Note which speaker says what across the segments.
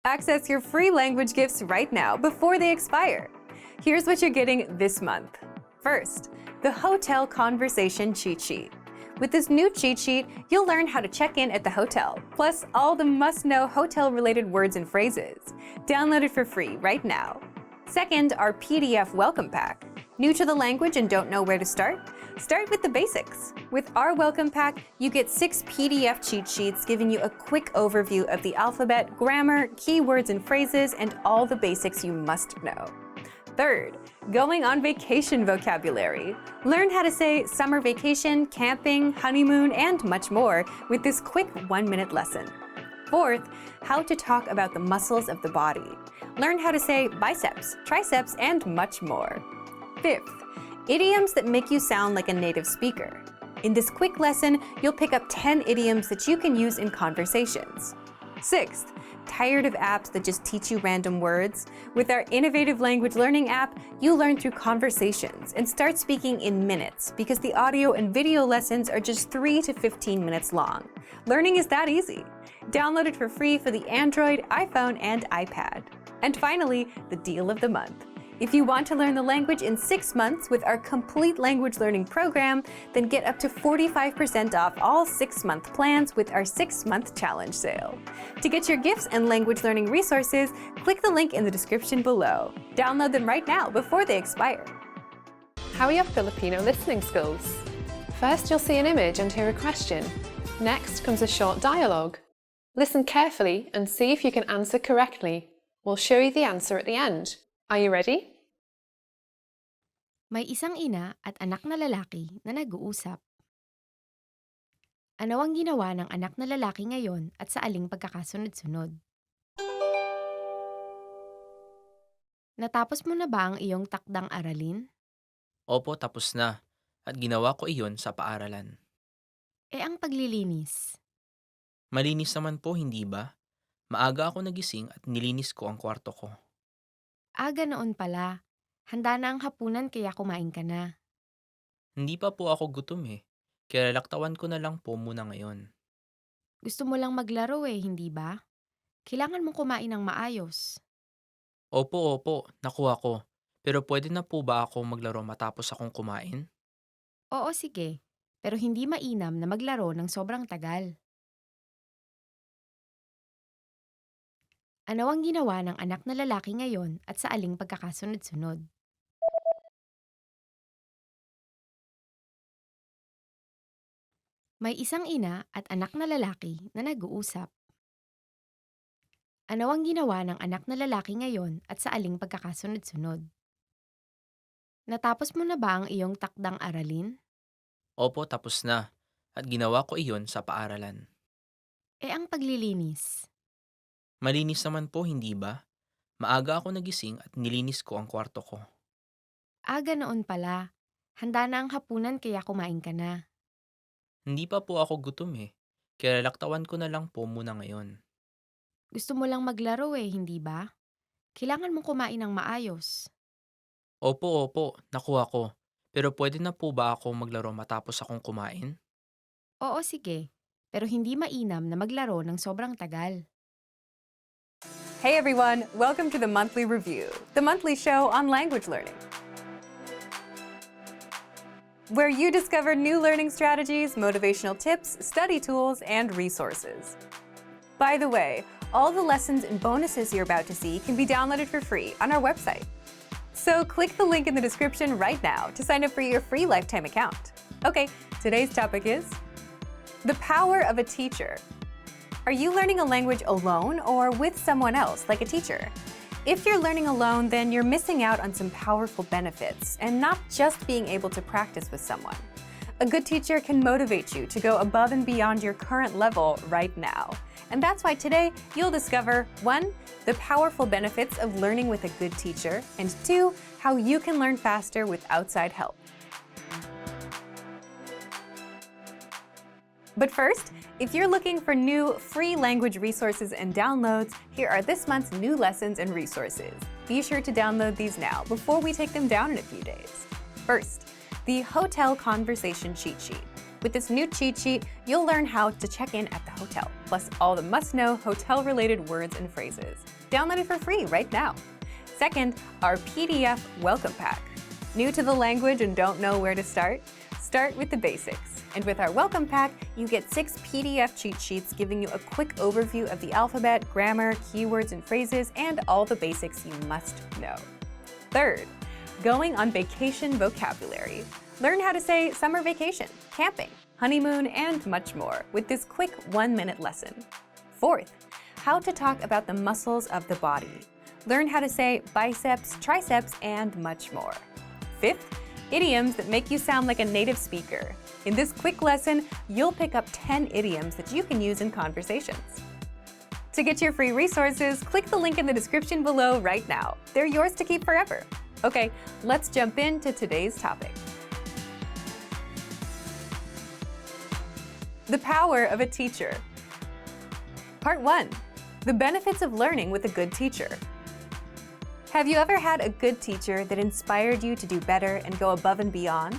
Speaker 1: Access your free language gifts right now before they expire. Here's what you're getting this month. First, the Hotel Conversation Cheat Sheet. With this new cheat sheet, you'll learn how to check in at the hotel, plus all the must-know hotel-related words and phrases. Download it for free right now. Second, our PDF welcome pack. New to the language and don't know where to start? Start with the basics. With our welcome pack, you get 6 PDF cheat sheets giving you a quick overview of the alphabet, grammar, keywords and phrases, and all the basics you must know. Third, going on vacation vocabulary. Learn how to say summer vacation, camping, honeymoon, and much more with this quick 1-minute lesson. Fourth, how to talk about the muscles of the body. Learn how to say biceps, triceps, and much more. Fifth, idioms that make you sound like a native speaker. In this quick lesson, you'll pick up 10 idioms that you can use in conversations. Sixth, tired of apps that just teach you random words? With our innovative language learning app, you learn through conversations and start speaking in minutes because the audio and video lessons are just 3 to 15 minutes long. Learning is that easy. Download it for free for the Android, iPhone, and iPad. And finally, the deal of the month. If you want to learn the language in 6 months with our complete language learning program, then get up to 45% off all 6-month plans with our 6-month challenge sale. To get your gifts and language learning resources, click the link in the description below. Download them right now before they expire.
Speaker 2: How are your Filipino listening skills? First, you'll see an image and hear a question. Next comes a short dialogue. Listen carefully and see if you can answer correctly. We'll show you the answer at the end. Are you ready?
Speaker 3: May isang ina at anak na lalaki na nag-uusap. Ano ang ginawa ng anak na lalaki ngayon at sa aling pagkakasunod-sunod? Natapos mo na ba ang iyong takdang aralin?
Speaker 4: Opo, tapos na. At ginawa ko iyon sa paaralan.
Speaker 3: Ang paglilinis.
Speaker 4: Malinis naman po, hindi ba? Maaga ako nagising at nilinis ko ang kwarto ko.
Speaker 3: Ganoon pala. Handa na ang hapunan kaya kumain ka na.
Speaker 4: Hindi pa po ako gutom kaya laktawan ko na lang po muna ngayon.
Speaker 3: Gusto mo lang maglaro hindi ba? Kailangan mong kumain ng maayos.
Speaker 4: Opo, nakuha ko. Pero pwede na po ba ako maglaro matapos akong kumain?
Speaker 3: Oo, sige. Pero hindi mainam na maglaro ng sobrang tagal. Ano ang ginawa ng anak na lalaki ngayon at sa aling pagkakasunod-sunod? May isang ina at anak na lalaki na nag-uusap. Ano ang ginawa ng anak na lalaki ngayon at sa aling pagkakasunod-sunod? Natapos mo na ba ang iyong takdang aralin?
Speaker 4: Opo, tapos na. At ginawa ko iyon sa paaralan.
Speaker 3: Ang paglilinis.
Speaker 4: Malinis naman po, hindi ba? Maaga ako nagising at nilinis ko ang kwarto ko.
Speaker 3: Ganoon pala. Handa na ang hapunan kaya kumain ka na.
Speaker 4: Hindi pa po ako gutom kaya laktawan ko na lang po muna ngayon.
Speaker 3: Gusto mo lang maglaro hindi ba? Kailangan mong kumain ng maayos.
Speaker 4: Opo, nakuha ko. Pero pwede na po ba ako maglaro matapos akong kumain?
Speaker 3: Oo, sige. Pero hindi mainam na maglaro ng sobrang tagal.
Speaker 1: Hey everyone, welcome to the Monthly Review, the monthly show on language learning, where you discover new learning strategies, motivational tips, study tools, and resources. By the way, all the lessons and bonuses you're about to see can be downloaded for free on our website. So click the link in the description right now to sign up for your free lifetime account. Okay, today's topic is the power of a teacher. Are you learning a language alone or with someone else, like a teacher? If you're learning alone, then you're missing out on some powerful benefits and not just being able to practice with someone. A good teacher can motivate you to go above and beyond your current level right now. And that's why today you'll discover 1. The powerful benefits of learning with a good teacher, and 2. How you can learn faster with outside help. But first, if you're looking for new free language resources and downloads, here are this month's new lessons and resources. Be sure to download these now before we take them down in a few days. First, the Hotel Conversation Cheat Sheet. With this new cheat sheet, you'll learn how to check in at the hotel, plus all the must-know hotel-related words and phrases. Download it for free right now. Second, our PDF welcome pack. New to the language and don't know where to start? Start with the basics. And with our welcome pack, you get 6 PDF cheat sheets giving you a quick overview of the alphabet, grammar, keywords and phrases, and all the basics you must know. Third, going on vacation vocabulary. Learn how to say summer vacation, camping, honeymoon, and much more with this quick 1-minute lesson. Fourth, how to talk about the muscles of the body. Learn how to say biceps, triceps, and much more. Fifth, idioms that make you sound like a native speaker. In this quick lesson, you'll pick up 10 idioms that you can use in conversations. To get your free resources, click the link in the description below right now. They're yours to keep forever. Okay, let's jump into today's topic. The power of a teacher. Part 1. The benefits of learning with a good teacher. Have you ever had a good teacher that inspired you to do better and go above and beyond?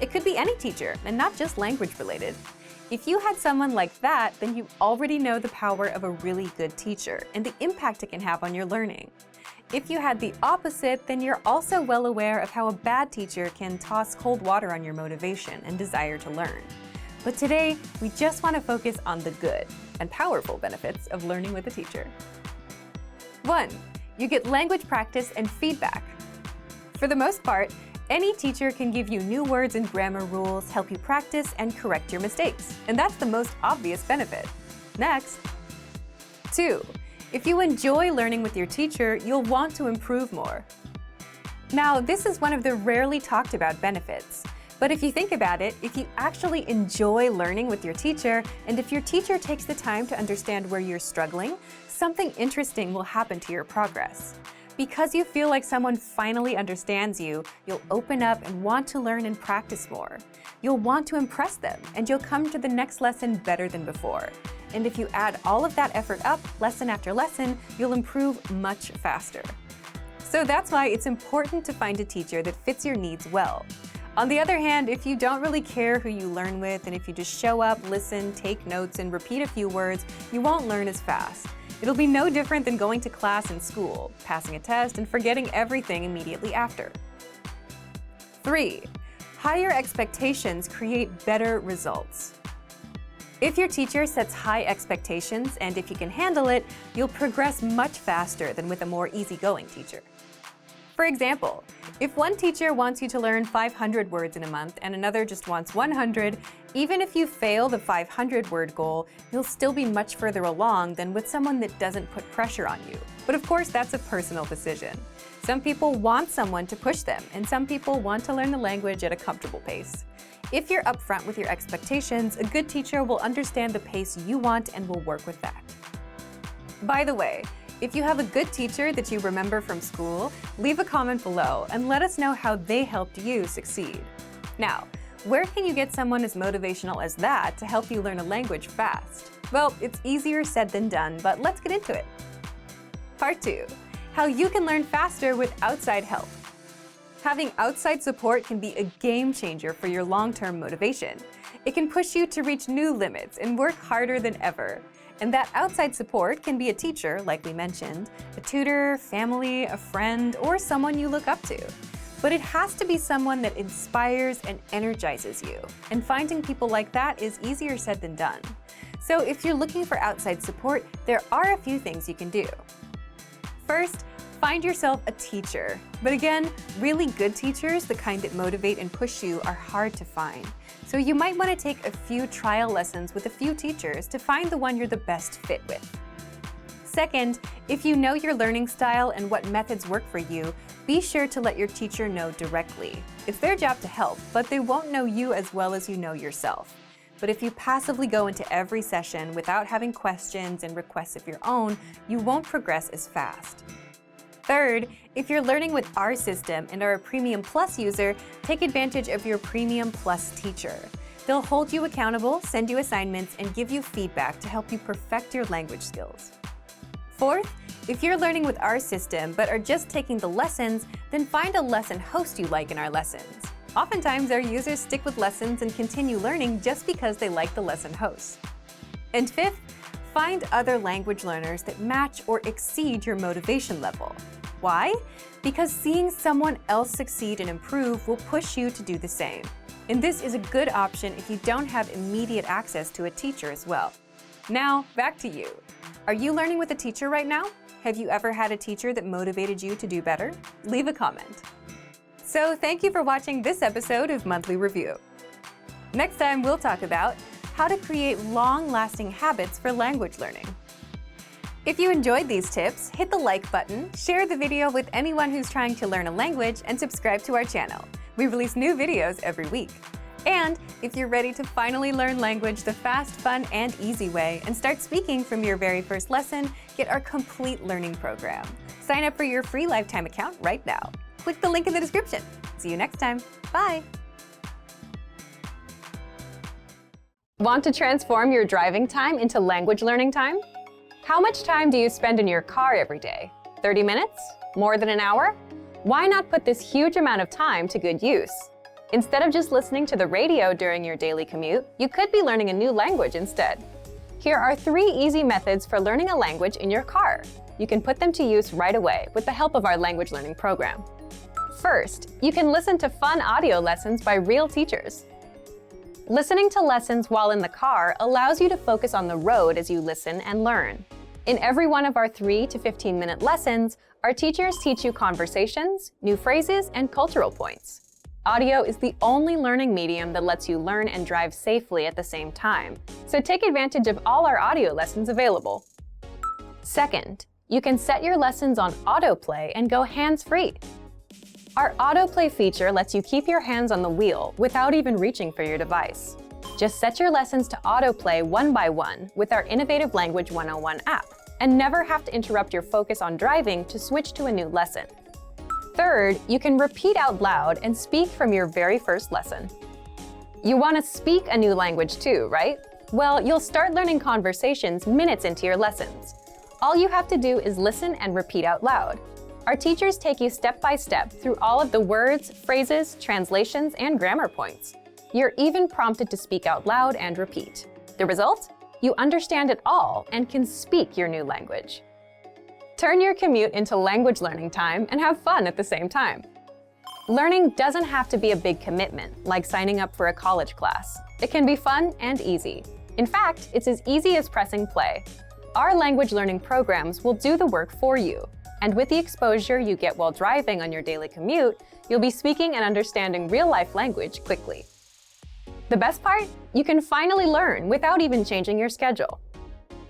Speaker 1: It could be any teacher, and not just language related. If you had someone like that, then you already know the power of a really good teacher and the impact it can have on your learning. If you had the opposite, then you're also well aware of how a bad teacher can toss cold water on your motivation and desire to learn. But today, we just want to focus on the good and powerful benefits of learning with a teacher. 1. You get language practice and feedback. For the most part, any teacher can give you new words and grammar rules, help you practice, and correct your mistakes. And that's the most obvious benefit. Next. 2. If you enjoy learning with your teacher, you'll want to improve more. Now, this is one of the rarely talked about benefits. But if you think about it, if you actually enjoy learning with your teacher, and if your teacher takes the time to understand where you're struggling, something interesting will happen to your progress. Because you feel like someone finally understands you, you'll open up and want to learn and practice more. You'll want to impress them, and you'll come to the next lesson better than before. And if you add all of that effort up, lesson after lesson, you'll improve much faster. So that's why it's important to find a teacher that fits your needs well. On the other hand, if you don't really care who you learn with, and if you just show up, listen, take notes, and repeat a few words, you won't learn as fast. It'll be no different than going to class in school, passing a test, and forgetting everything immediately after. 3. Higher expectations create better results. If your teacher sets high expectations, and if you can handle it, you'll progress much faster than with a more easygoing teacher. For example, if one teacher wants you to learn 500 words in a month and another just wants 100, even if you fail the 500-word goal, you'll still be much further along than with someone that doesn't put pressure on you. But of course, that's a personal decision. Some people want someone to push them, and some people want to learn the language at a comfortable pace. If you're upfront with your expectations, a good teacher will understand the pace you want and will work with that. By the way, if you have a good teacher that you remember from school, leave a comment below and let us know how they helped you succeed. Now, where can you get someone as motivational as that to help you learn a language fast? Well, it's easier said than done, but let's get into it. Part 2. How you can learn faster with outside help. Having outside support can be a game changer for your long-term motivation. It can push you to reach new limits and work harder than ever. And that outside support can be a teacher, like we mentioned, a tutor, family, a friend, or someone you look up to. But it has to be someone that inspires and energizes you. And finding people like that is easier said than done. So if you're looking for outside support, there are a few things you can do. First, find yourself a teacher. But again, really good teachers, the kind that motivate and push you, are hard to find. So you might want to take a few trial lessons with a few teachers to find the one you're the best fit with. Second, if you know your learning style and what methods work for you, be sure to let your teacher know directly. It's their job to help, but they won't know you as well as you know yourself. But if you passively go into every session without having questions and requests of your own, you won't progress as fast. Third, if you're learning with our system and are a Premium Plus user, take advantage of your Premium Plus teacher. They'll hold you accountable, send you assignments, and give you feedback to help you perfect your language skills. Fourth, if you're learning with our system but are just taking the lessons, then find a lesson host you like in our lessons. Oftentimes, our users stick with lessons and continue learning just because they like the lesson hosts. And fifth, find other language learners that match or exceed your motivation level. Why? Because seeing someone else succeed and improve will push you to do the same. And this is a good option if you don't have immediate access to a teacher as well. Now, back to you. Are you learning with a teacher right now? Have you ever had a teacher that motivated you to do better? Leave a comment. So thank you for watching this episode of Monthly Review. Next time, we'll talk about how to create long-lasting habits for language learning. If you enjoyed these tips, hit the like button, share the video with anyone who's trying to learn a language, and subscribe to our channel. We release new videos every week. And if you're ready to finally learn language the fast, fun, and easy way and start speaking from your very first lesson, get our complete learning program. Sign up for your free lifetime account right now. Click the link in the description. See you next time. Bye! Want to transform your driving time into language learning time? How much time do you spend in your car every day? 30 minutes? More than an hour? Why not put this huge amount of time to good use? Instead of just listening to the radio during your daily commute, you could be learning a new language instead. Here are 3 easy methods for learning a language in your car. You can put them to use right away with the help of our language learning program. First, you can listen to fun audio lessons by real teachers. Listening to lessons while in the car allows you to focus on the road as you listen and learn. In every one of our 3 to 15-minute lessons, our teachers teach you conversations, new phrases, and cultural points. Audio is the only learning medium that lets you learn and drive safely at the same time, so take advantage of all our audio lessons available. Second, you can set your lessons on autoplay and go hands-free. Our autoplay feature lets you keep your hands on the wheel without even reaching for your device. Just set your lessons to autoplay one by one with our Innovative Language 101 app, and never have to interrupt your focus on driving to switch to a new lesson. Third, you can repeat out loud and speak from your very first lesson. You want to speak a new language too, right? Well, you'll start learning conversations minutes into your lessons. All you have to do is listen and repeat out loud. Our teachers take you step by step through all of the words, phrases, translations, and grammar points. You're even prompted to speak out loud and repeat. The result? You understand it all and can speak your new language. Turn your commute into language learning time and have fun at the same time. Learning doesn't have to be a big commitment, like signing up for a college class. It can be fun and easy. In fact, it's as easy as pressing play. Our language learning programs will do the work for you. And with the exposure you get while driving on your daily commute, you'll be speaking and understanding real-life language quickly. The best part? You can finally learn without even changing your schedule.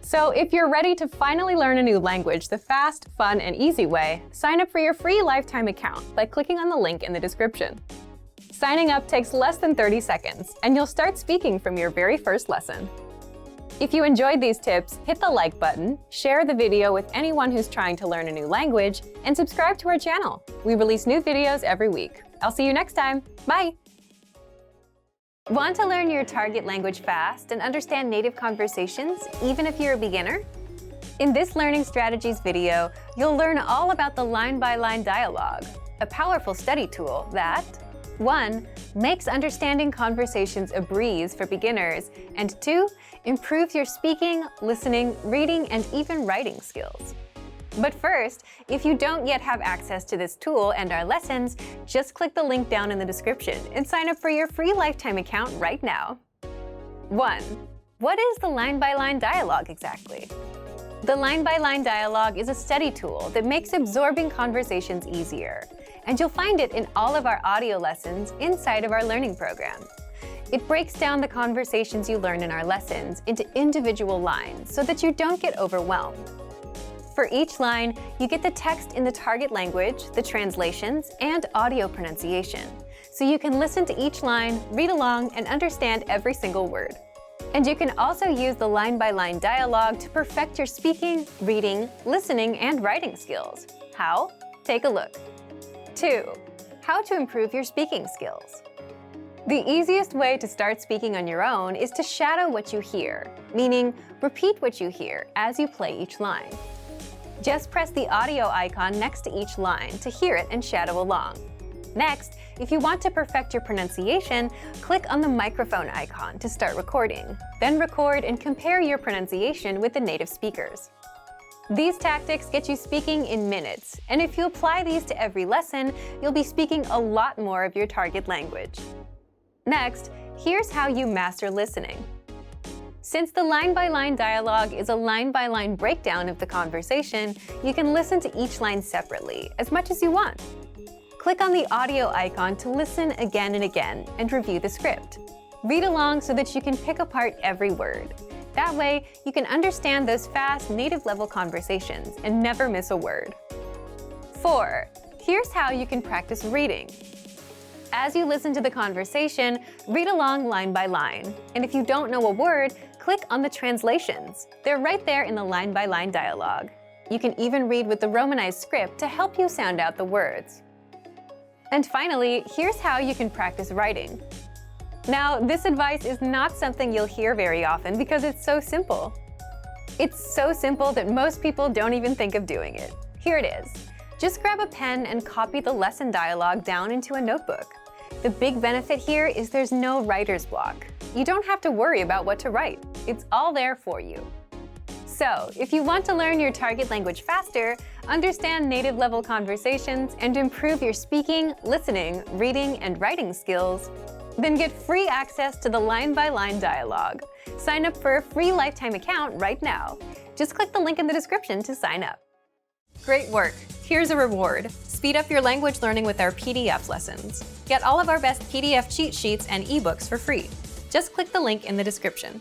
Speaker 1: So if you're ready to finally learn a new language the fast, fun, and easy way, sign up for your free lifetime account by clicking on the link in the description. Signing up takes less than 30 seconds, and you'll start speaking from your very first lesson. If you enjoyed these tips, hit the like button, share the video with anyone who's trying to learn a new language, and subscribe to our channel. We release new videos every week. I'll see you next time. Bye! Want to learn your target language fast and understand native conversations, even if you're a beginner? In this Learning Strategies video, you'll learn all about the line-by-line dialogue, a powerful study tool that 1. Makes understanding conversations a breeze for beginners, and 2. Improves your speaking, listening, reading, and even writing skills. But first, if you don't yet have access to this tool and our lessons, just click the link down in the description and sign up for your free lifetime account right now. 1. What is the line-by-line dialogue exactly? The line-by-line dialogue is a study tool that makes absorbing conversations easier, and you'll find it in all of our audio lessons inside of our learning program. It breaks down the conversations you learn in our lessons into individual lines so that you don't get overwhelmed. For each line, you get the text in the target language, the translations, and audio pronunciation, so you can listen to each line, read along, and understand every single word. And you can also use the line-by-line dialogue to perfect your speaking, reading, listening, and writing skills. How? Take a look. 2. How to improve your speaking skills. The easiest way to start speaking on your own is to shadow what you hear, meaning repeat what you hear as you play each line. Just press the audio icon next to each line to hear it and shadow along. Next, If you want to perfect your pronunciation, click on the microphone icon to start recording. Then record and compare your pronunciation with the native speakers. These tactics get you speaking in minutes, and if you apply these to every lesson, you'll be speaking a lot more of your target language. Next, here's how you master listening. Since the line-by-line dialogue is a line-by-line breakdown of the conversation, you can listen to each line separately, as much as you want. Click on the audio icon to listen again and again and review the script. Read along so that you can pick apart every word. That way, you can understand those fast, native-level conversations and never miss a word. 4. Here's how you can practice reading. As you listen to the conversation, read along line by line. And if you don't know a word, click on the translations. They're right there in the line-by-line dialogue. You can even read with the Romanized script to help you sound out the words. And finally, here's how you can practice writing. Now, this advice is not something you'll hear very often because it's so simple. It's so simple that most people don't even think of doing it. Here it is. Just grab a pen and copy the lesson dialogue down into a notebook. The big benefit here is there's no writer's block. You don't have to worry about what to write. It's all there for you. So, if you want to learn your target language faster, understand native-level conversations, and improve your speaking, listening, reading, and writing skills, then get free access to the line-by-line dialogue. Sign up for a free lifetime account right now. Just click the link in the description to sign up. Great work! Here's a reward. Speed up your language learning with our PDF lessons. Get all of our best PDF cheat sheets and ebooks for free. Just click the link in the description.